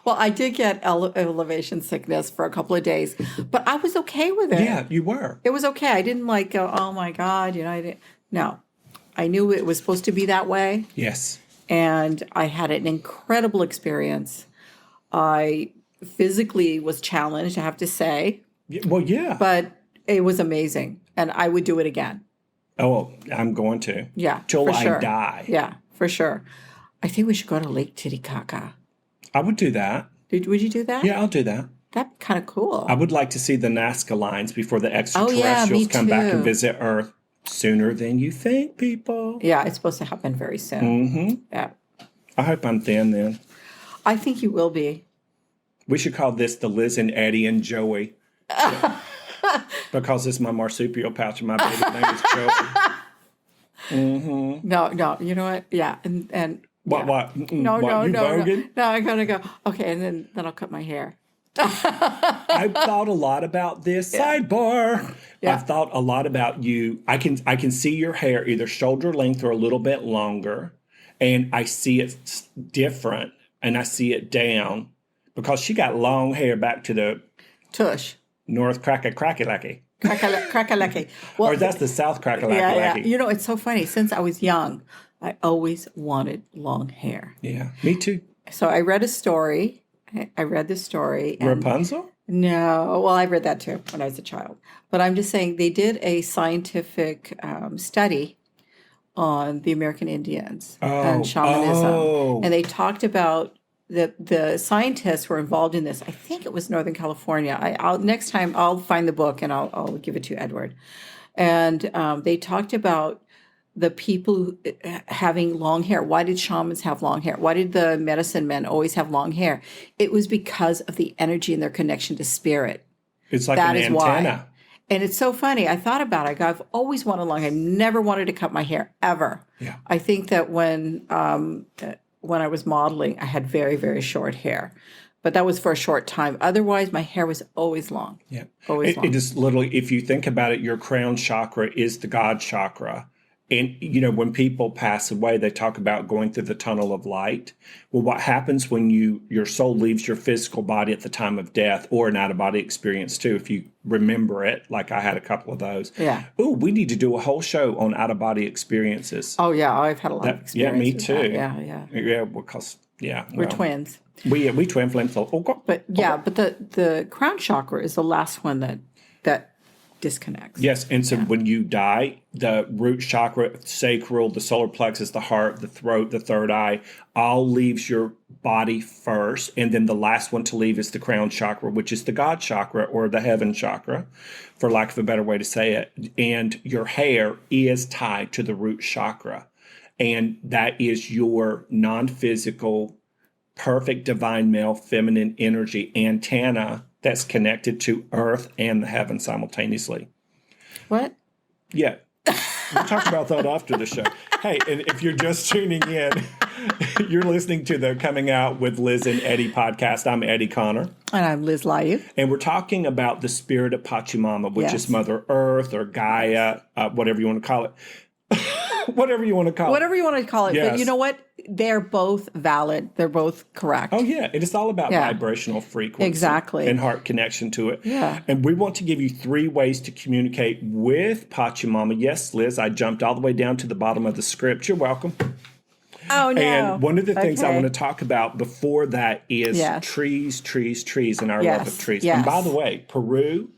Well, I did get elevation sickness for a couple of days, but I was okay with it. Yeah, you were. It was okay. I didn't like go, oh my God, I didn't. No, I knew it was supposed to be that way. Yes. And I had an incredible experience. I physically was challenged, I have to say. Well, yeah. But it was amazing. And I would do it again. Oh, I'm going to. Yeah. Till I sure. die. Yeah, for sure. I think we should go to Lake Titicaca. I would do that. Would you do that? Yeah, I'll do that. That'd be kind of cool. I would like to see the Nazca lines before the extraterrestrials come back and visit Earth sooner than you think, people. Yeah, it's supposed to happen very soon. Mm-hmm. Yeah. I hope I'm thin then. I think you will be. We should call this the Liz and Eddie and Joey. Because it's my marsupial pouch and my baby name is Joey. Mm-hmm. No, you know what? Yeah, and What? No, voguing? no. I'm gonna go. Okay, and then I'll cut my hair. I've thought a lot about this. Yeah. Sidebar. Yeah. I've thought a lot about you. I can see your hair either shoulder length or a little bit longer, and I see it different, and I see it down because she got long hair back to the Tush. North Crackalacky. Crackalacky. Well, Or that's the South Crackalacky. yeah. It's so funny. Since I was young, I always wanted long hair. Yeah, me too. So I read a story. I read the story. Rapunzel? No, well, I read that too when I was a child. But I'm just saying they did a scientific study on the American Indians and shamanism. And they talked about the scientists who were involved in this. I think it was Northern California. Next time I'll find the book and I'll give it to Edward. And they talked about the people having long hair. Why did shamans have long hair? Why did the medicine men always have long hair? It was because of the energy and their connection to spirit. It's like That an is antenna. why. And it's so funny. I thought about it. I've always wanted long hair. I never wanted to cut my hair, ever. Yeah. I think that when I was modeling, I had very, very short hair. But that was for a short time. Otherwise, my hair was always long. Yeah. Always long. It is literally, if you think about it, your crown chakra is the God chakra. And, when people pass away, they talk about going through the tunnel of light. Well, what happens when your soul leaves your physical body at the time of death, or an out-of-body experience too, if you remember it, like I had a couple of those. Yeah. Oh, we need to do a whole show on out-of-body experiences. Oh, yeah. I've had a lot of experience. Yeah, me with too. that. Yeah. Yeah, because, We're twins. We twin flames. But the crown chakra is the last one that disconnects. Yes, and so when you die, the root chakra, sacral, the solar plexus, the heart, the throat, the third eye, all leaves your body first, and then the last one to leave is the crown chakra, which is the God chakra or the heaven chakra, for lack of a better way to say it. And your hair is tied to the root chakra, and that is your non-physical, perfect divine male feminine energy antenna that's connected to earth and the heaven simultaneously. What? Yeah. We'll talk about that after the show. Hey, and if you're just tuning in, you're listening to the Coming Out with Liz and Eddie podcast. I'm Eddie Connor. And I'm Liz Layu. And we're talking about the spirit of Pachamama, which is Mother Earth or Gaia, whatever you want to call it. Whatever you want to call it. Whatever you want to call it. Yes. But you know what? They're both valid. They're both correct. Oh, yeah. It is all about vibrational frequency. Exactly. And heart connection to it. Yeah. And we want to give you 3 ways to communicate with Pachamama. Yes, Liz, I jumped all the way down to the bottom of the script. You're welcome. Oh, no. And one of the things I want to talk about before that is trees, and our love of trees. Yes. And by the way, Peru,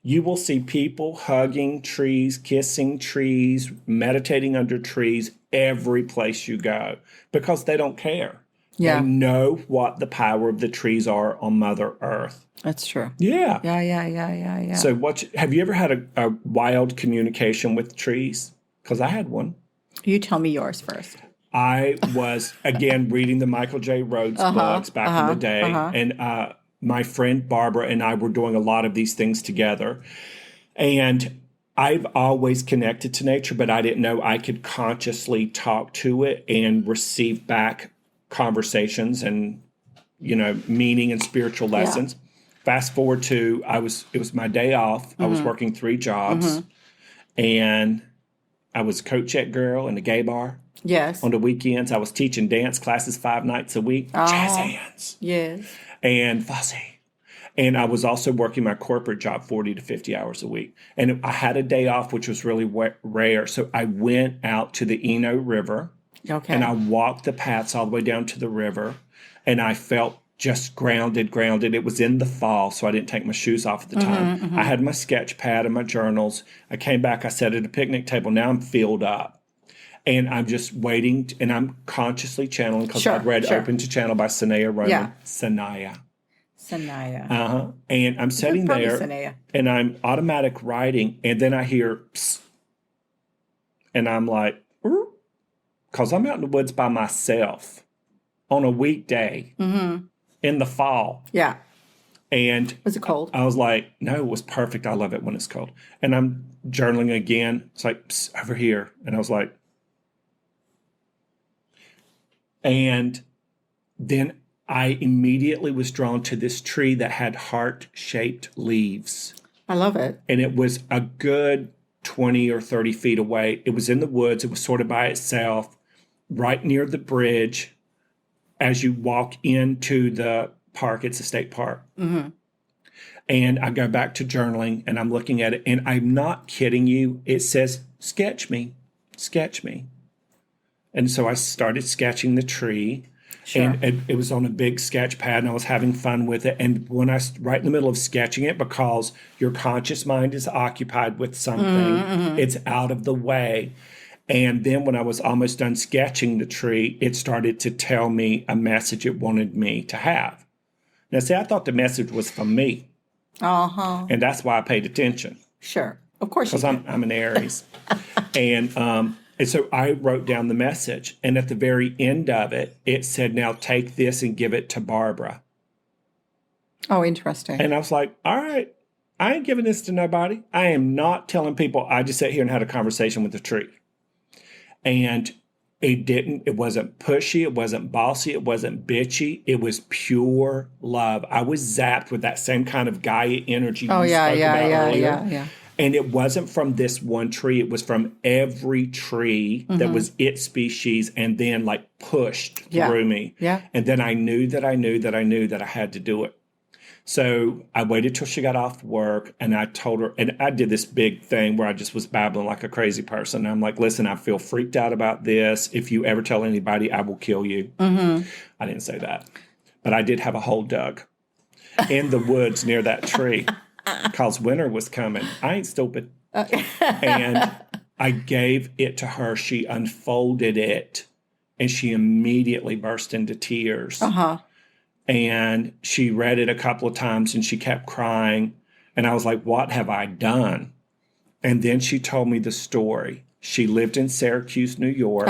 you will see people hugging trees, kissing trees, meditating under trees every place you go because they don't care. Yeah. They know what the power of the trees are on Mother Earth. That's true. Yeah. Yeah. So have you ever had a wild communication with trees? Because I had one. You tell me yours first. I was, again, reading the Michael J. Rhodes books back in the day. And my friend Barbara and I were doing a lot of these things together. And I've always connected to nature, but I didn't know I could consciously talk to it and receive back conversations and, meaning and spiritual lessons. Fast forward to, it was my day off. I was working 3 jobs. And I was a coat check girl in a gay bar. Yes. On the weekends, I was teaching dance classes 5 nights a week. Jazz hands. Yes. And fussy. And I was also working my corporate job 40 to 50 hours a week. And I had a day off, which was really rare. So I went out to the Eno River. Okay. And I walked the paths all the way down to the river. And I felt just grounded. It was in the fall, so I didn't take my shoes off at the time. I had my sketch pad and my journals. I came back, I sat at a picnic table. Now I'm filled up. And I'm just waiting, and I'm consciously channeling because I've read Open to Channel by Sanaya Roman. Yeah. Sanaya. Sanaya. And I'm sitting there, Sanaya. and I'm automatic writing, and then I hear, psst, and I'm like, because I'm out in the woods by myself on a weekday in the fall. Yeah. And was it cold? I was like, no, it was perfect. I love it when it's cold. And I'm journaling again. It's like, psst, over here. And I was like, and then I immediately was drawn to this tree that had heart-shaped leaves. I love it. And it was a good 20 or 30 feet away. It was in the woods. It was sort of by itself, right near the bridge. As you walk into the park, it's a state park. And I go back to journaling, and I'm looking at it, and I'm not kidding you. It says, sketch me. And so I started sketching the tree. Sure. And it was on a big sketch pad, and I was having fun with it. And when right in the middle of sketching it, because your conscious mind is occupied with something, it's out of the way. And then when I was almost done sketching the tree, it started to tell me a message it wanted me to have. Now, see, I thought the message was from me. And that's why I paid attention. Sure. Of course you Because I'm an Aries. And so I wrote down the message. And at the very end of it, it said, now take this and give it to Barbara. Oh, interesting. And I was like, all right, I ain't giving this to nobody. I am not telling people. I just sat here and had a conversation with the tree. And it wasn't pushy, it wasn't bossy, it wasn't bitchy. It was pure love. I was zapped with that same kind of Gaia energy you spoke about earlier. Yeah. And it wasn't from this one tree. It was from every tree that was its species, and then like pushed through me. Yeah. And then I knew that I had to do it. So I waited till she got off work, and I told her, and I did this big thing where I just was babbling like a crazy person. And I'm like, listen, I feel freaked out about this. If you ever tell anybody, I will kill you. I didn't say that, but I did have a hole dug in the woods near that tree because winter was coming. I ain't stupid. And I gave it to her. She unfolded it, and she immediately burst into tears. And she read it a couple of times, and she kept crying. And I was like, what have I done? And then she told me the story. She lived in Syracuse, New York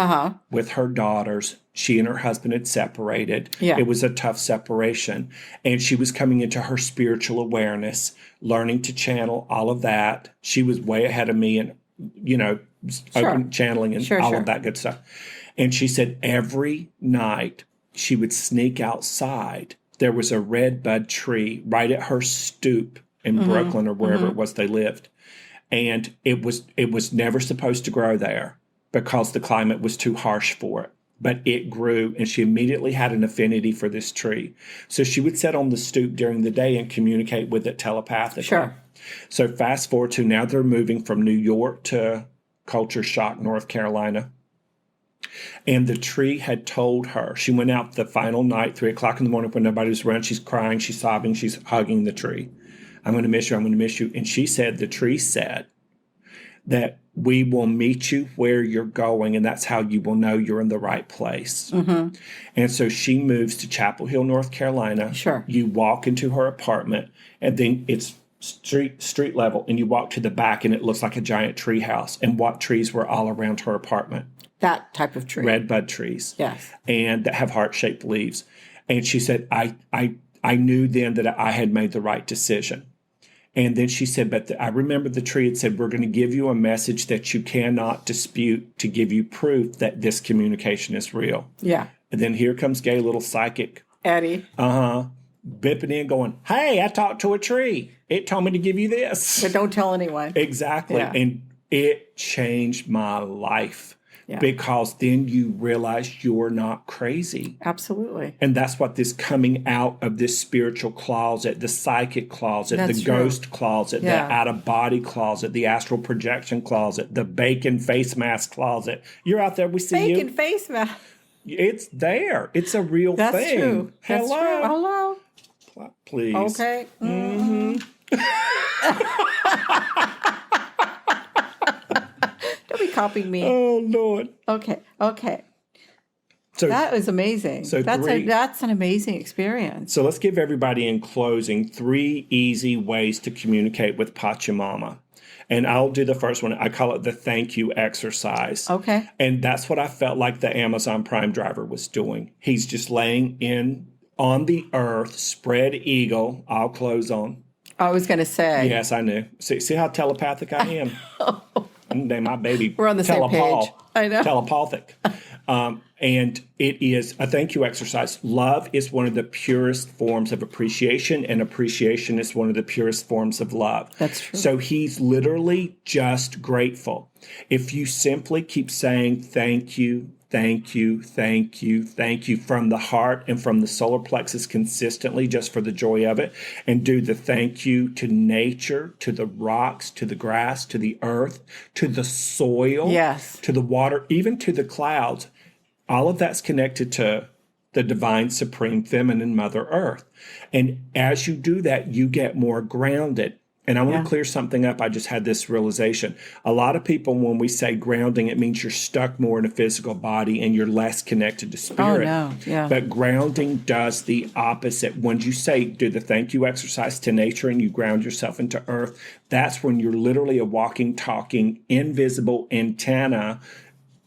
with her daughters. She and her husband had separated. Yeah. It was a tough separation. And she was coming into her spiritual awareness, learning to channel all of that. She was way ahead of me and, open channeling and all of that good stuff. And she said every night she would sneak outside. There was a red bud tree right at her stoop in Brooklyn or wherever it was they lived. And it was never supposed to grow there because the climate was too harsh for it. But it grew, and she immediately had an affinity for this tree. So she would sit on the stoop during the day and communicate with it telepathically. Sure. So fast forward to now they're moving from New York to Culture Shock, North Carolina. And the tree had told her, she went out the final night, 3 o'clock in the morning when nobody was around. She's crying, she's sobbing, she's hugging the tree. I'm going to miss you, I'm going to miss you. And she said, the tree said that we will meet you where you're going, and that's how you will know you're in the right place. And so she moves to Chapel Hill, North Carolina. Sure. You walk into her apartment, and then it's street level, and you walk to the back, and it looks like a giant tree house. And what trees were all around her apartment? That type of tree. red bud trees. Yes. And that have heart-shaped leaves. And she said, I knew then that I had made the right decision. And then she said, but I remember the tree had said, we're going to give you a message that you cannot dispute to give you proof that this communication is real. Yeah. And then here comes gay little psychic. Eddie. Bipping in going, hey, I talked to a tree. It told me to give you this. But don't tell anyone. Exactly. Yeah. And it changed my life. Yeah. Because then you realize you're not crazy. Absolutely. And that's what this coming out of this spiritual closet, the psychic closet, That's the true. ghost closet, Yeah. the out-of-body closet, the astral projection closet, the bacon face mask closet. You're out there, we see you. Bacon face mask. It's there. It's a real That's thing. true. That's Hello. true. Hello. Please. Okay. Mm-hmm. Don't be copying me. Oh, Lord. Okay. So That was amazing. So that's an amazing experience. So let's give everybody in closing 3 easy ways to communicate with Pachamama. And I'll do the first one. I call it the thank you exercise. Okay. And that's what I felt like the Amazon Prime driver was doing. He's just laying on the earth, spread eagle. I'll close on. I was going to say. Yes, I knew. See how telepathic I am? Name my baby. We're on the same page. I know. Telepathic. And it is a thank you exercise. Love is one of the purest forms of appreciation, and appreciation is one of the purest forms of love. That's true. So he's literally just grateful. If you simply keep saying thank you, thank you, thank you, thank you from the heart and from the solar plexus consistently, just for the joy of it, and do the thank you to nature, to the rocks, to the grass, to the earth, to the soil, Yes. to the water, even to the clouds. All of that's connected to the divine, supreme, feminine Mother Earth. And as you do that, you get more grounded. And I want to clear something up. I just had this realization. A lot of people, when we say grounding, it means you're stuck more in a physical body and you're less connected to spirit. Oh, no. Yeah. But grounding does the opposite. When you say, do the thank you exercise to nature and you ground yourself into earth, that's when you're literally a walking, talking, invisible antenna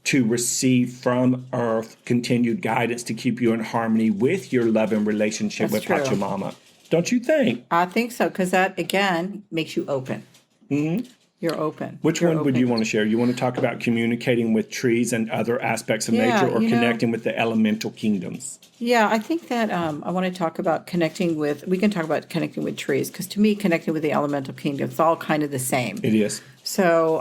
to receive from earth continued guidance to keep you in harmony with your love and relationship with That's true. Pachamama. Don't you think? I think so, because that, again, makes you open. Mm-hmm. You're open. Which one would you want to share? You want to talk about communicating with trees and other aspects of nature, or connecting with the elemental kingdoms? Yeah, I think that I want to talk about we can talk about connecting with trees, because to me, connecting with the elemental kingdom, it's all kind of the same. It is. So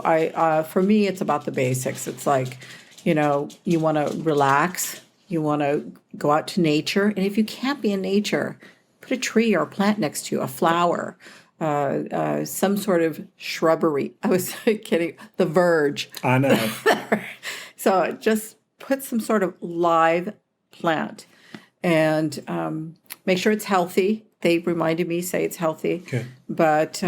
for me, it's about the basics. It's like, you want to relax, you want to go out to nature. And if you can't be in nature, put a tree or a plant next to you, a flower, some sort of shrubbery. I was kidding, the verge. I know. So just put some sort of live plant and make sure it's healthy. They reminded me, say it's healthy. Okay. But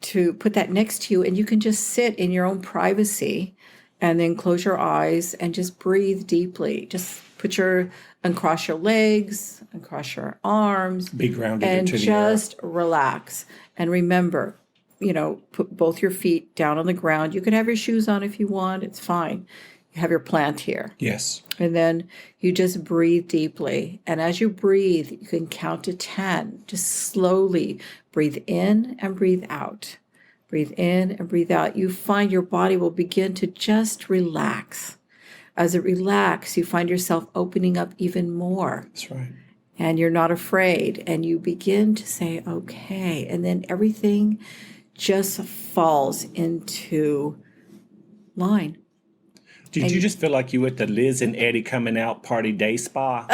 to put that next to you, and you can just sit in your own privacy and then close your eyes and just breathe deeply. Just uncross your legs, uncross your arms. Be grounded and into the just earth. relax. And remember, put both your feet down on the ground. You can have your shoes on if you want. It's fine. You have your plant here. Yes. And then you just breathe deeply. And as you breathe, you can count to 10. Just slowly breathe in and breathe out. Breathe in and breathe out. You find your body will begin to just relax. As it relaxes, you find yourself opening up even more. That's right. And you're not afraid. And you begin to say, okay. And then everything just falls into line. Did you just feel like you were at the Liz and Eddie coming out party day spa?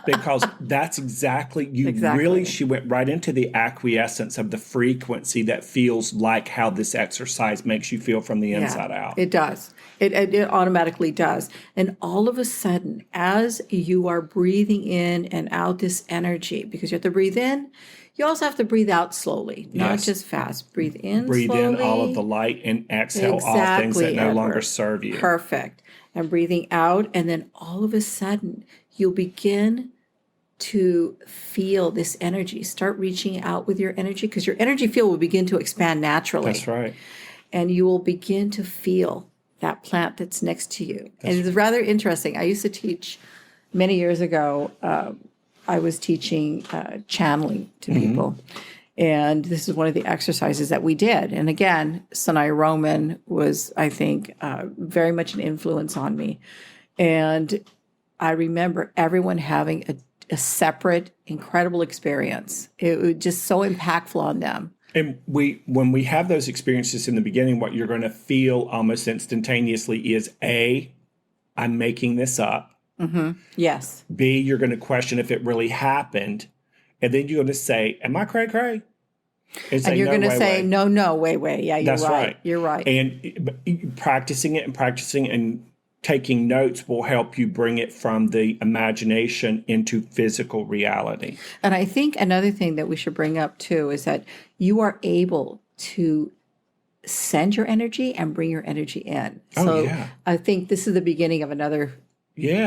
Because that's exactly, she went right into the acquiescence of the frequency that feels like how this exercise makes you feel from the inside out. It does. It automatically does. And all of a sudden, as you are breathing in and out this energy, because you have to breathe in, you also have to breathe out slowly, not just fast. Breathe in Breathe slowly. in all of the light and exhale all things that no longer serve you. Perfect. And breathing out, and then all of a sudden, you'll begin to feel this energy. Start reaching out with your energy, because your energy field will begin to expand naturally. That's right. And you will begin to feel that plant that's next to you. And it's rather interesting. I used to teach many years ago. I was teaching channeling to people. And this is one of the exercises that we did. And again, Sinai Roman was, I think, very much an influence on me. And I remember everyone having a separate, incredible experience. It was just so impactful on them. And when we have those experiences in the beginning, what you're going to feel almost instantaneously is A, I'm making this up. Yes. B, you're going to question if it really happened. And then you're going to say, am I cray-cray? And you're going to say, no, wait. Yeah, you're That's right. You're right. And practicing and taking notes will help you bring it from the imagination into physical reality. And I think another thing that we should bring up too is that you are able to send your energy and bring your energy in. So I think this is the beginning of another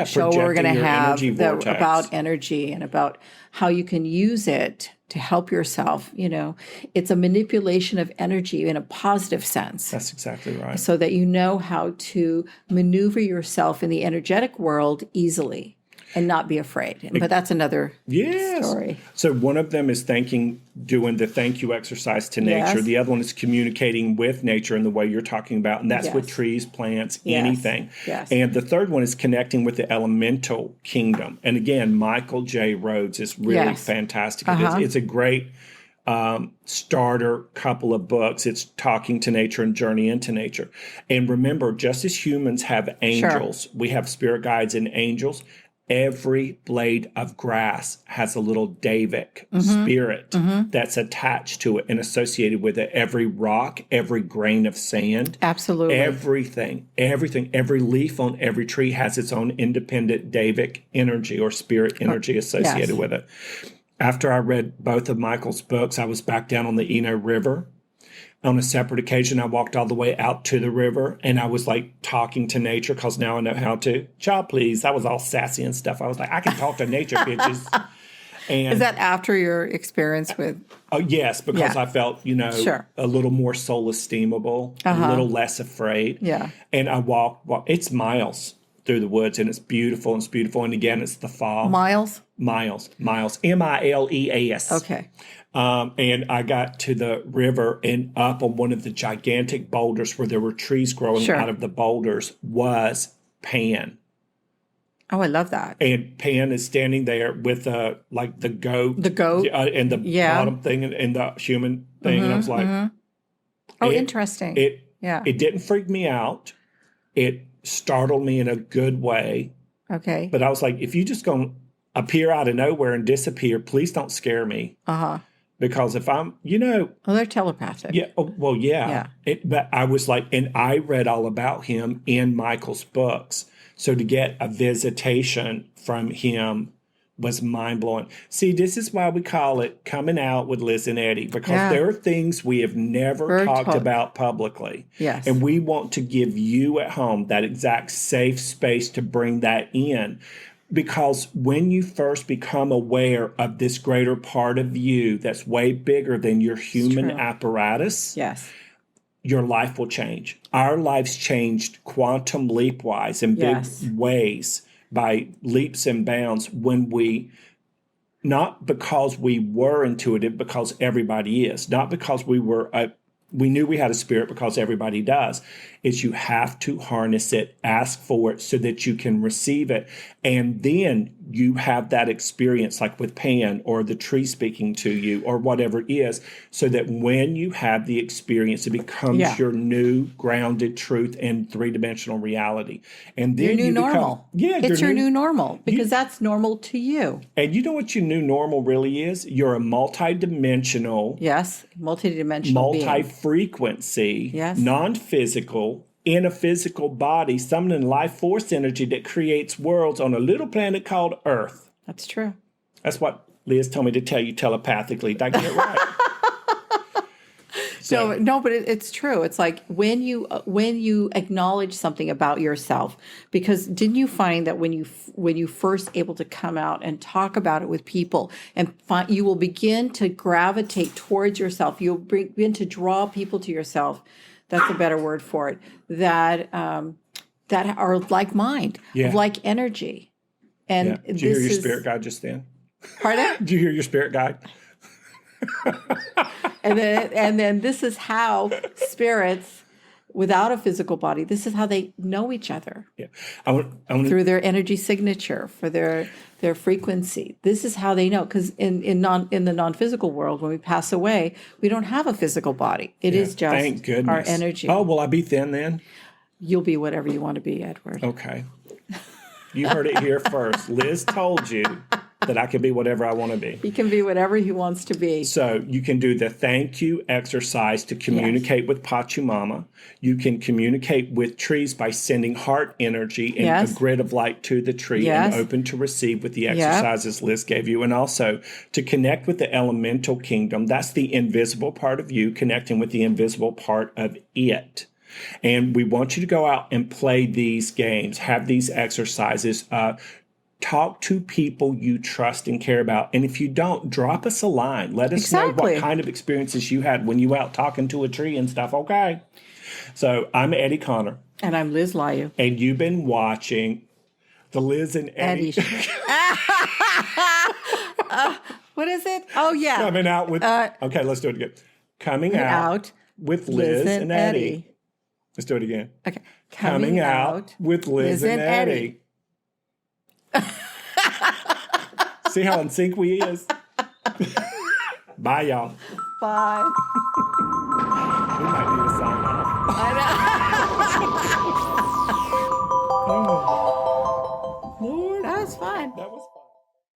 show we're going to have about energy and about how you can use it to help yourself. You know, it's a manipulation of energy in a positive sense. That's exactly right. So that you know how to maneuver yourself in the energetic world easily and not be afraid. But that's another story. So one of them is doing the thank you exercise to nature. The other one is communicating with nature in the way you're talking about. And that's with trees, plants, anything. And the third one is connecting with the elemental kingdom. And again, Michael J. Rhodes is really fantastic. It's a great starter couple of books. It's Talking to Nature and Journey into Nature. And remember, just as humans have angels, we have spirit guides and angels. Every blade of grass has a little Davic spirit that's attached to it and associated with it. Every rock, every grain of sand. Absolutely. Everything. Every leaf on every tree has its own independent Davic energy or spirit energy associated with it. After I read both of Michael's books, I was back down on the Eno River. On a separate occasion, I walked all the way out to the river, and I was like talking to nature because now I know how to. Child, please. I was all sassy and stuff. I was like, I can talk to nature, bitches. And is that after your experience with? Oh, yes, because I felt, a little more soul esteemable, a little less afraid. Yeah. And I walked, it's miles through the woods, and it's beautiful. And again, it's the fall. Miles. Mileas. Okay. And I got to the river, and up on one of the gigantic boulders where there were trees growing out of the boulders was Pan. Oh, I love that. And Pan is standing there with the goat. The goat. And the bottom thing and the human thing. And I was like, oh, interesting. It didn't freak me out. It startled me in a good way. Okay. But I was like, if you just going to appear out of nowhere and disappear, please don't scare me. Because if I'm, well, they're telepathic. Yeah. Oh, well, yeah. But I was like, and I read all about him in Michael's books. So to get a visitation from him was mind-blowing. See, this is why we call it Coming Out with Liz and Eddie, because there are things we have never talked about publicly. Yes. And we want to give you at home that exact safe space to bring that in. Because when you first become aware of this greater part of you that's way bigger than your human apparatus, your life will change. Our lives changed quantum leap-wise in big ways by leaps and bounds when not because we were intuitive, because everybody is, not because we knew we had a spirit because everybody does. Is you have to harness it, ask for it so that you can receive it. And then you have that experience like with Pan or the tree speaking to you or whatever it is, so that when you have the experience, it becomes your new grounded truth in three-dimensional reality. And then your new normal. It's your new normal because that's normal to you. And you know what your new normal really is? You're a multidimensional. Yes, multidimensional being. Multi-frequency, non-physical, in a physical body, summoning life force energy that creates worlds on a little planet called Earth. That's true. That's what Liz told me to tell you telepathically. Did I get it right? No, but it's true. It's like when you acknowledge something about yourself, because didn't you find that when you first able to come out and talk about it with people, and you will begin to gravitate towards yourself. You'll begin to draw people to yourself That's a better word for it. That that are like mind, Yeah. like energy. And Yeah. Did you hear your spirit guide just then? Pardon? Did you hear your spirit guide? And then this is how spirits without a physical body, this is how they know each other. Yeah. I want through their energy signature, for their frequency. This is how they know, because in the non-physical world, when we pass away, we don't have a physical body. It is just thank goodness. our energy. Oh, will I be thin then? You'll be whatever you want to be, Edward. Okay. You heard it here first. Liz told you that I can be whatever I want to be. He can be whatever he wants to be. So you can do the thank you exercise to communicate with Pachamama. You can communicate with trees by sending heart energy and a grid of light to the tree and open to receive with the exercises Liz gave you. And also to connect with the elemental kingdom. That's the invisible part of you connecting with the invisible part of it. And we want you to go out and play these games, have these exercises, talk to people you trust and care about. And if you don't, drop us a line. Let us know what kind of experiences you had when you were out talking to a tree and stuff. Okay. So I'm Eddie Connor. And I'm Liz Layu. And you've been watching the Liz and Eddie. What is it? Oh, yeah. Coming out with, okay, let's do it again. Coming out with Liz and Eddie. Let's do it again. Okay. Coming out with Liz and Eddie. See how in sync we is? Bye, y'all. Bye.